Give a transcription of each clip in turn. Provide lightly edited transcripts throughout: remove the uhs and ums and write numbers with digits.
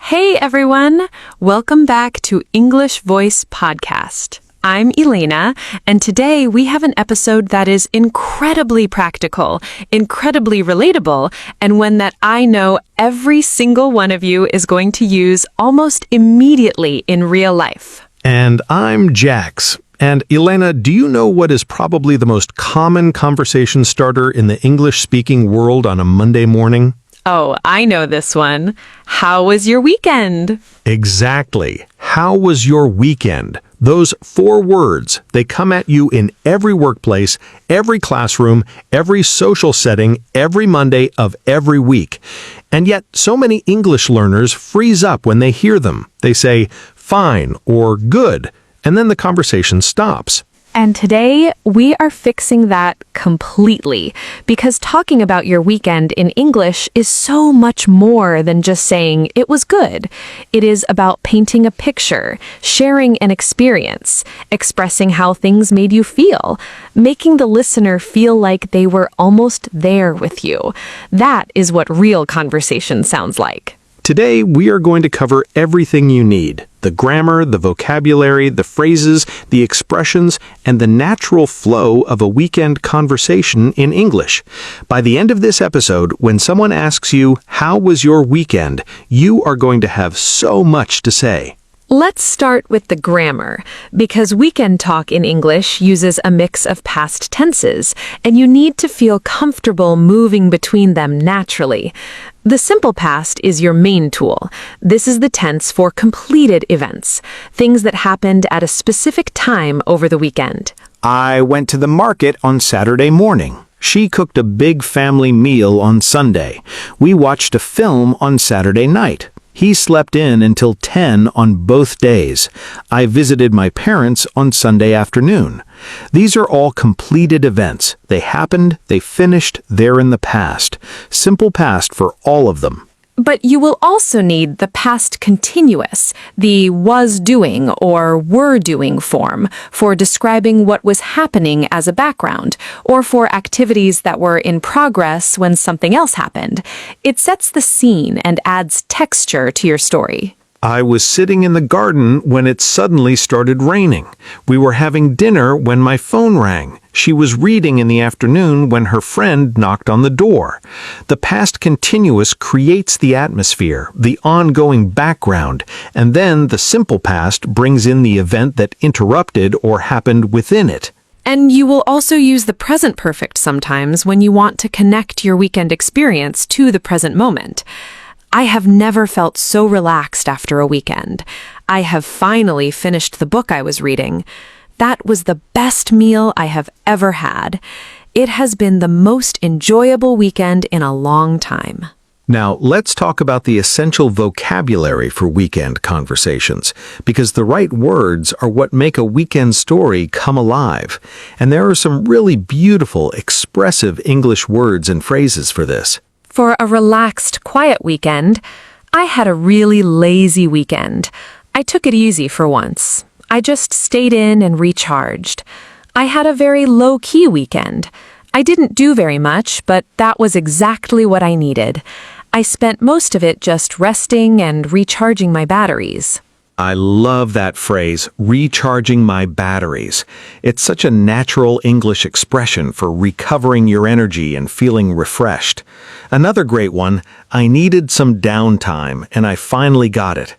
Hey everyone! Welcome back to English Voice Podcast. I'm Elena, and today we have an episode that is incredibly practical, incredibly relatable, and one that I know every single one of you is going to use almost immediately in real life. And I'm Jax. And Elena, do you know what is probably the most common conversation starter in the English-speaking world on a Monday morning? Oh, I know this one. How was your weekend? Exactly. How was your weekend? Those 4 words, they come at you in every workplace, every classroom, every social setting, every Monday of every week. And yet, so many English learners freeze up when they hear them. They say, fine or good, and then the conversation stops. And today, we are fixing that completely, because talking about your weekend in English is so much more than just saying it was good. It is about painting a picture, sharing an experience, expressing how things made you feel, making the listener feel like they were almost there with you. That is what real conversation sounds like. Today, we are going to cover everything you need. The grammar, the vocabulary, the phrases, the expressions, and the natural flow of a weekend conversation in English. By the end of this episode, when someone asks you, how was your weekend, you are going to have so much to say. Let's start with the grammar, because weekend talk in English uses a mix of past tenses, and you need to feel comfortable moving between them naturally. The simple past is your main tool. This is the tense for completed events, things that happened at a specific time over the weekend. I went to the market on Saturday morning. She cooked a big family meal on Sunday. We watched a film on Saturday night. He slept in until 10 on both days. I visited my parents on Sunday afternoon. These are all completed events. They happened, they finished, they're in the past. Simple past for all of them. But you will also need the past continuous, the was doing or were doing form, for describing what was happening as a background, or for activities that were in progress when something else happened. It sets the scene and adds texture to your story. I was sitting in the garden when it suddenly started raining. We were having dinner when my phone rang. She was reading in the afternoon when her friend knocked on the door. The past continuous creates the atmosphere, the ongoing background, and then the simple past brings in the event that interrupted or happened within it. And you will also use the present perfect sometimes when you want to connect your weekend experience to the present moment. I have never felt so relaxed after a weekend. I have finally finished the book I was reading. That was the best meal I have ever had. It has been the most enjoyable weekend in a long time. Now, let's talk about the essential vocabulary for weekend conversations, because the right words are what make a weekend story come alive. And there are some really beautiful, expressive English words and phrases for this. For a relaxed, quiet weekend, I had a really lazy weekend. I took it easy for once. I just stayed in and recharged. I had a very low-key weekend. I didn't do very much, but that was exactly what I needed. I spent most of it just resting and recharging my batteries. I love that phrase, recharging my batteries. It's such a natural English expression for recovering your energy and feeling refreshed. Another great one, I needed some downtime, and I finally got it.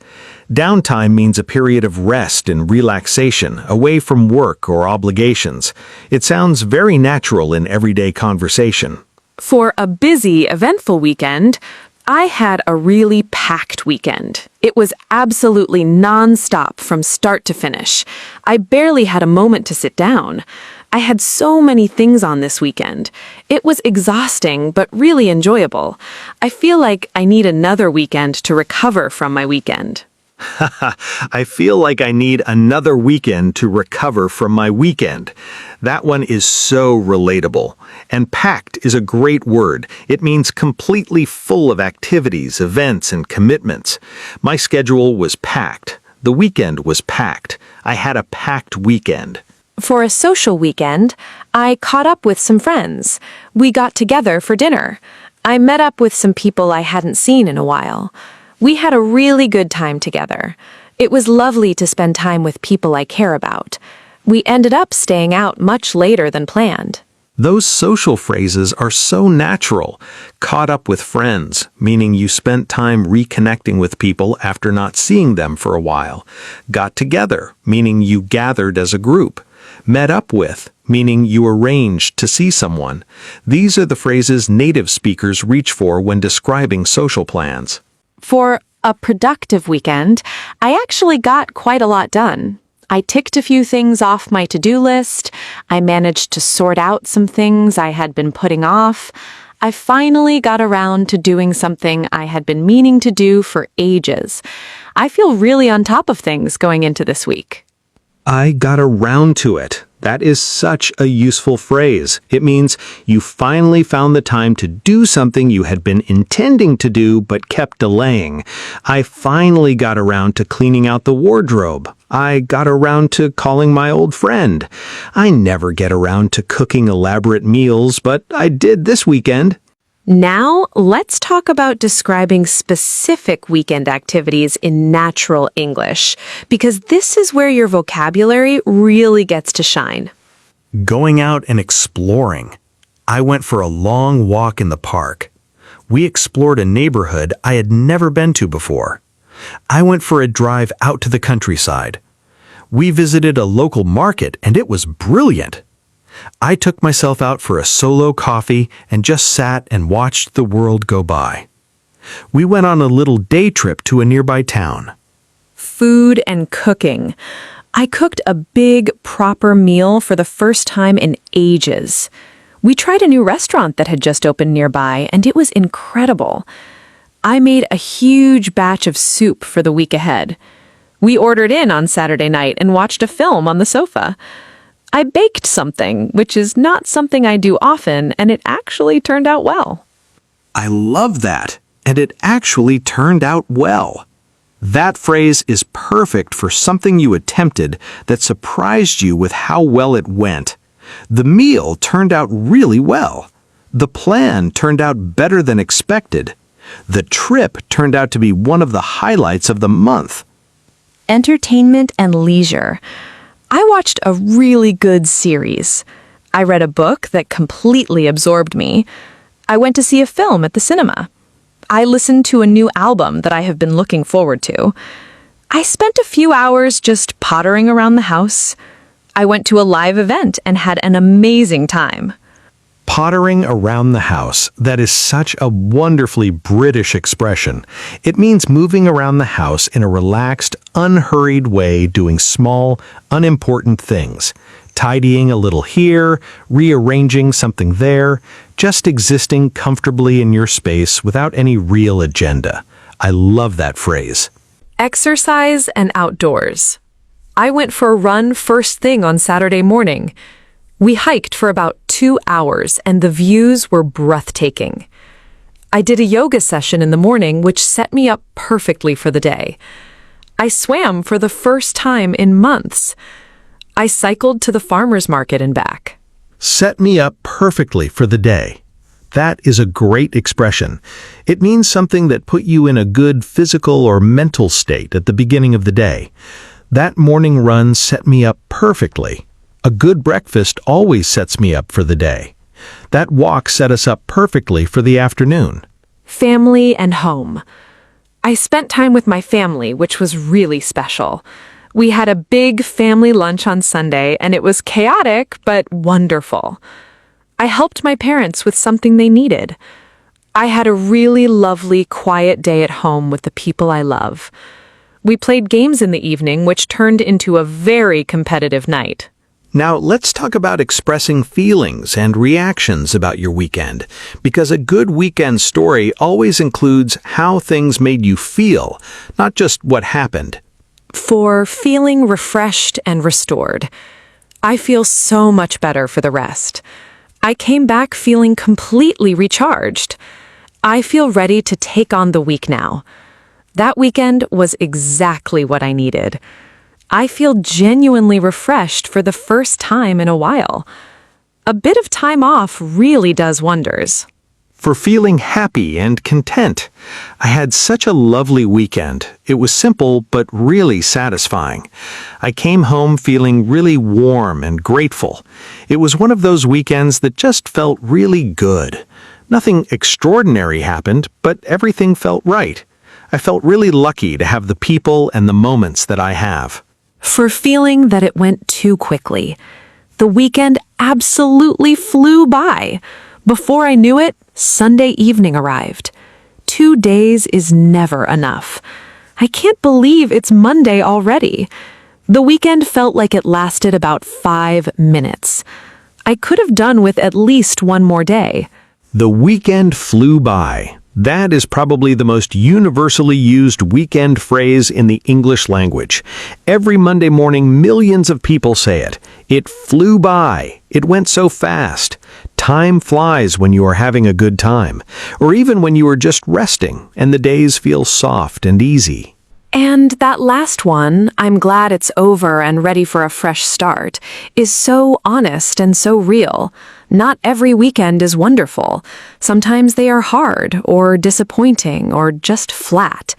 Downtime means a period of rest and relaxation, away from work or obligations. It sounds very natural in everyday conversation. For a busy, eventful weekend, I had a really packed weekend. It was absolutely non-stop from start to finish. I barely had a moment to sit down. I had so many things on this weekend. It was exhausting, but really enjoyable. I feel like I need another weekend to recover from my weekend. I feel like I need another weekend to recover from my weekend. That one is so relatable. And packed is a great word. It means completely full of activities, events, and commitments. My schedule was packed. The weekend was packed. I had a packed weekend. For a social weekend, I caught up with some friends. We got together for dinner. I met up with some people I hadn't seen in a while. We had a really good time together. It was lovely to spend time with people I care about. We ended up staying out much later than planned. Those social phrases are so natural. Caught up with friends, meaning you spent time reconnecting with people after not seeing them for a while. Got together, meaning you gathered as a group. Met up with, meaning you arranged to see someone. These are the phrases native speakers reach for when describing social plans. For a productive weekend, I actually got quite a lot done. I ticked a few things off my to-do list. I managed to sort out some things I had been putting off. I finally got around to doing something I had been meaning to do for ages. I feel really on top of things going into this week. I got around to it. That is such a useful phrase. It means you finally found the time to do something you had been intending to do but kept delaying. I finally got around to cleaning out the wardrobe. I got around to calling my old friend. I never get around to cooking elaborate meals, but I did this weekend. Now, let's talk about describing specific weekend activities in natural English, because this is where your vocabulary really gets to shine. Going out and exploring. I went for a long walk in the park. We explored a neighborhood I had never been to before. I went for a drive out to the countryside. We visited a local market and it was brilliant. I took myself out for a solo coffee and just sat and watched the world go by. We went on a little day trip to a nearby town. Food and cooking. I cooked a big, proper meal for the first time in ages. We tried a new restaurant that had just opened nearby, and it was incredible. I made a huge batch of soup for the week ahead. We ordered in on Saturday night and watched a film on the sofa. I baked something, which is not something I do often, and it actually turned out well. I love that, and it actually turned out well. That phrase is perfect for something you attempted that surprised you with how well it went. The meal turned out really well. The plan turned out better than expected. The trip turned out to be one of the highlights of the month. Entertainment and leisure. I watched a really good series. I read a book that completely absorbed me. I went to see a film at the cinema. I listened to a new album that I have been looking forward to. I spent a few hours just pottering around the house. I went to a live event and had an amazing time. Pottering around the house, that is such a wonderfully British expression. It means moving around the house in a relaxed, unhurried way, doing small, unimportant things. Tidying a little here, rearranging something there, just existing comfortably in your space without any real agenda. I love that phrase. Exercise and outdoors. I went for a run first thing on Saturday morning. We hiked for about 2 hours, and the views were breathtaking. I did a yoga session in the morning, which set me up perfectly for the day. I swam for the first time in months. I cycled to the farmer's market and back. Set me up perfectly for the day. That is a great expression. It means something that put you in a good physical or mental state at the beginning of the day. That morning run set me up perfectly. A good breakfast always sets me up for the day. That walk set us up perfectly for the afternoon. Family and home. I spent time with my family, which was really special. We had a big family lunch on Sunday, and it was chaotic but wonderful. I helped my parents with something they needed. I had a really lovely, quiet day at home with the people I love. We played games in the evening, which turned into a very competitive night. Now, let's talk about expressing feelings and reactions about your weekend, because a good weekend story always includes how things made you feel, not just what happened. For feeling refreshed and restored. I feel so much better for the rest. I came back feeling completely recharged. I feel ready to take on the week now. That weekend was exactly what I needed. I feel genuinely refreshed for the first time in a while. A bit of time off really does wonders. for feeling happy and content. I had such a lovely weekend. It was simple but really satisfying. I came home feeling really warm and grateful. It was one of those weekends that just felt really good. Nothing extraordinary happened, but everything felt right. I felt really lucky to have the people and the moments that I have. For feeling that it went too quickly. The weekend absolutely flew by. Before I knew it, Sunday evening arrived. 2 days is never enough. I can't believe it's Monday already. The weekend felt like it lasted about 5 minutes. I could have done with at least one more day. The weekend flew by. That is probably the most universally used weekend phrase in the English language. Every Monday morning, millions of people say it. It flew by. It went so fast. Time flies when you are having a good time, or even when you are just resting and the days feel soft and easy. And that last one, I'm glad it's over and ready for a fresh start, is so honest and so real. Not every weekend is wonderful. Sometimes they are hard or disappointing or just flat.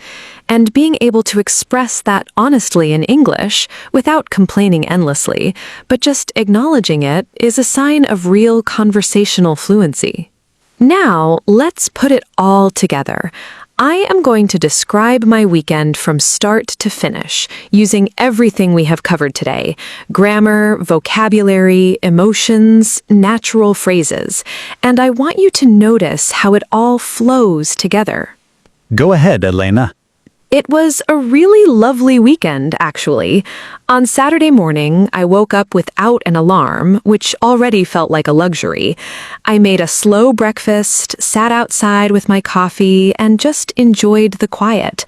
And being able to express that honestly in English, without complaining endlessly, but just acknowledging it, is a sign of real conversational fluency. Now, let's put it all together. I am going to describe my weekend from start to finish, using everything we have covered today: grammar, vocabulary, emotions, natural phrases. And I want you to notice how it all flows together. Go ahead, Elena. It was a really lovely weekend, actually. On Saturday morning, I woke up without an alarm, which already felt like a luxury. I made a slow breakfast, sat outside with my coffee, and just enjoyed the quiet.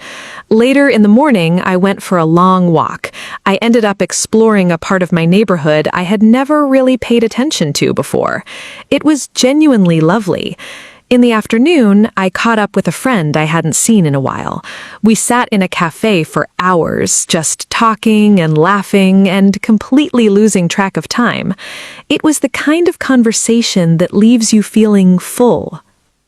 Later in the morning, I went for a long walk. I ended up exploring a part of my neighborhood I had never really paid attention to before. It was genuinely lovely. In the afternoon, I caught up with a friend I hadn't seen in a while. We sat in a cafe for hours, just talking and laughing and completely losing track of time. It was the kind of conversation that leaves you feeling full.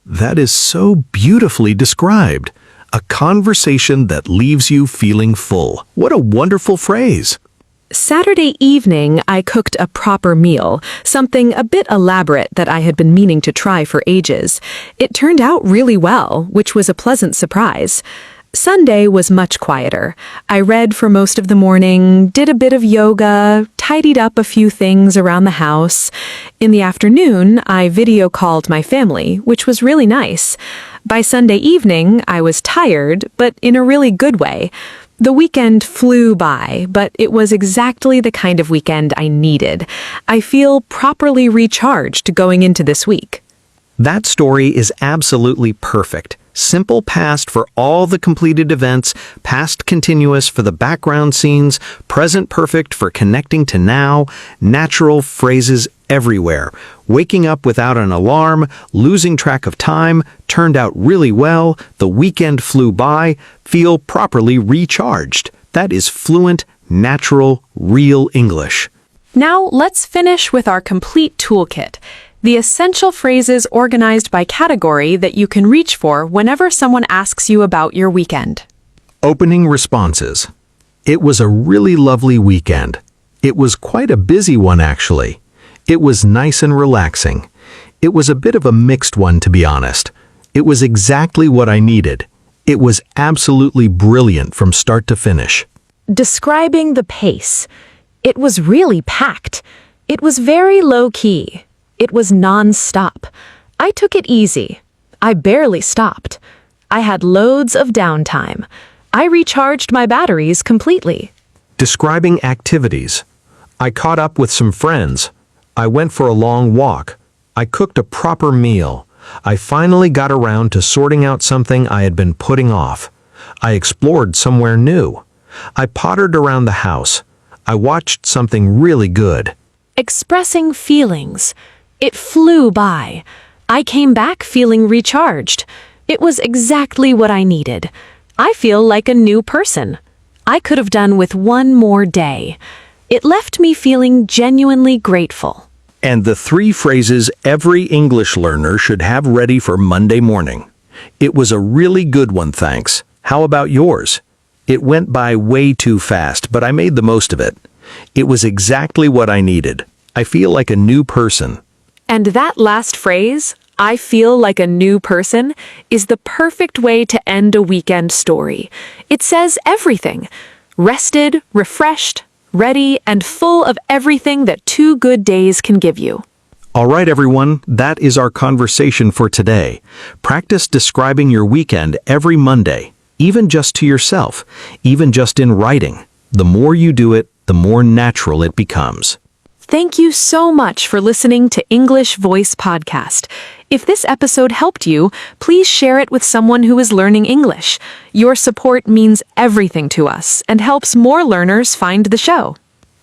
That is so beautifully described. A conversation that leaves you feeling full. What a wonderful phrase. Saturday evening, I cooked a proper meal, something a bit elaborate that I had been meaning to try for ages. It turned out really well, which was a pleasant surprise. Sunday was much quieter. I read for most of the morning, did a bit of yoga, tidied up a few things around the house. In the afternoon, I video called my family, which was really nice. By Sunday evening, I was tired, but in a really good way. The weekend flew by, but it was exactly the kind of weekend I needed. I feel properly recharged going into this week. That story is absolutely perfect. Simple past for all the completed events, past continuous for the background scenes, present perfect for connecting to now, natural phrases everywhere. Waking up without an alarm, losing track of time, turned out really well, the weekend flew by, feel properly recharged. That is fluent, natural, real English. Now let's finish with our complete toolkit. The essential phrases organized by category that you can reach for whenever someone asks you about your weekend. Opening responses. It was a really lovely weekend. It was quite a busy one, actually. It was nice and relaxing. It was a bit of a mixed one, to be honest. It was exactly what I needed. It was absolutely brilliant from start to finish. Describing the pace. It was really packed. It was very low-key. It was non-stop. I took it easy. I barely stopped. I had loads of downtime. I recharged my batteries completely. Describing activities. I caught up with some friends. I went for a long walk. I cooked a proper meal. I finally got around to sorting out something I had been putting off. I explored somewhere new. I pottered around the house. I watched something really good. Expressing feelings. It flew by. I came back feeling recharged. It was exactly what I needed. I feel like a new person. I could have done with one more day. It left me feeling genuinely grateful. And the 3 phrases every English learner should have ready for Monday morning. It was a really good one, thanks. How about yours? It went by way too fast, but I made the most of it. It was exactly what I needed. I feel like a new person. And that last phrase, I feel like a new person, is the perfect way to end a weekend story. It says everything. Rested, refreshed, ready, and full of everything that 2 good days can give you. All right, everyone, that is our conversation for today. Practice describing your weekend every Monday, even just to yourself, even just in writing. The more you do it, the more natural it becomes. Thank you so much for listening to English Voice Podcast. If this episode helped you, please share it with someone who is learning English. Your support means everything to us and helps more learners find the show.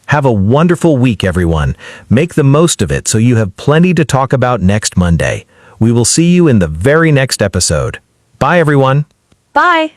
Have a wonderful week, everyone. Make the most of it so you have plenty to talk about next Monday. We will see you in the very next episode. Bye, everyone. Bye!